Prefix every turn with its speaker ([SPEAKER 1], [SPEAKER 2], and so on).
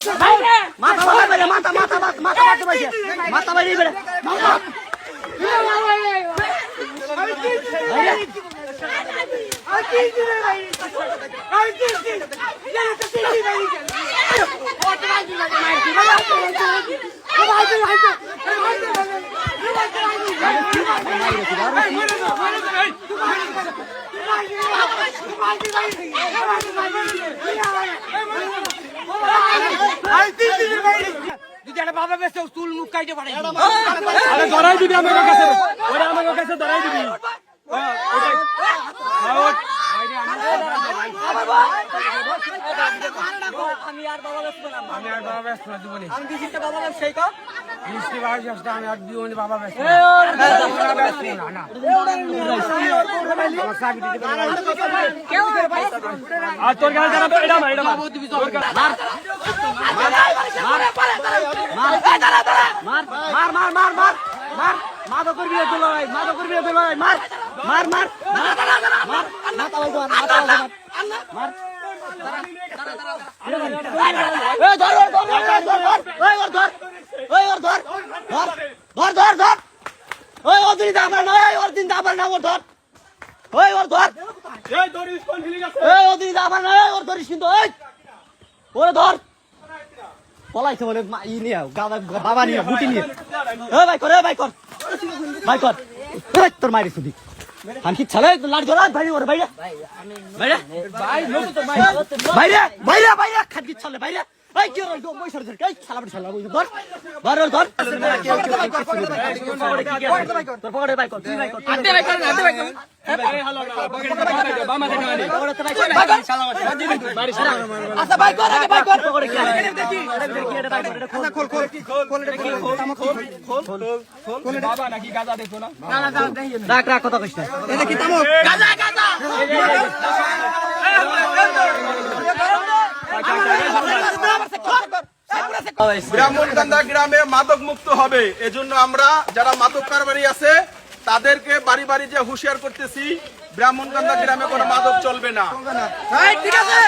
[SPEAKER 1] মাথা বাইরে মাথা মাথা মাথা মাথা বাইরে মাথা বাইরে বেরে বাবা বেশ চুল মুখ কাইতে পারে ধরাই দিবি আমার কাছে ওরা আমার কাছে ধরাই দিবি আমি আর বাবা ব্যস্ত না আমি আর বাবা ব্যস্ত না জীবনে আমি দিছিটা বাবা ব্যস্ত কো মিষ্টি বাবা ব্যস্ত আমি আর জীবনে বাবা ব্যস্ত না না আমার সাবি দিতে পারে কেউ আর তোর গাল জানা এটা মার এটা মার মার মার মার মার মার মার মাদক করবি দুলাই মাদক করবি দুলাই মার মার মার মার মাথা ওই মার মাথা ওই মার এই ধর ধর ধর ওই ওর ধর ধর ধর ধর ধর ওই ওদিন দাবার না ওই ওর দিন দাবার না ওর ধর ওই ওর ধর এই ধরিস কোন ফিলিং আছে এই ওদিন দাবার না ওর ধরিস কিন্তু ওই ওরে ধর পলাইছে বলে ই নিয়ে বাবা নিয়ে বুটি নিয়ে এই ভাই কর ভাই কর ভাই কর তোর মাইরে সুদি আমি কি ছালে লাড় ধরা ভাই ওরে বাইরে বাইরে ভাই লোক তো বাইরে বাইরে বাইরে খাদি ছালে বাইরে এই কি রে বই সর ধর এই ছালা বড় ছালা বই ধর ধর ধর তোর পকেটে ভাই কর তুই ভাই কর আড্ডে ভাই কর আড্ডে ভাই কর এই হালো বামা দেখে আনি পকেটে ভাই কর শালা বাড়ি সারা আচ্ছা ভাই কর আগে ভাই কর পকেটে কি দেখি এটা ভাই কর এটা খোল খোল খোল খোল এটা কি খোল খোল খোল খোল বাবা নাকি গাজা দেখো না না না দেখি রাখ রাখ কথা কইছ এটা কি তামো গাজা গাজা
[SPEAKER 2] ব্রাহ্মণকান্দা গ্রামে মাদক মুক্ত হবে এজন্য আমরা যারা মাদক কারবারি আছে তাদেরকে বাড়ি বাড়ি যে হুঁশিয়ার করতেছি ব্রাহ্মণকান্দা গ্রামে কোনো মাদক চলবে না।
[SPEAKER 1] ঠিক আছে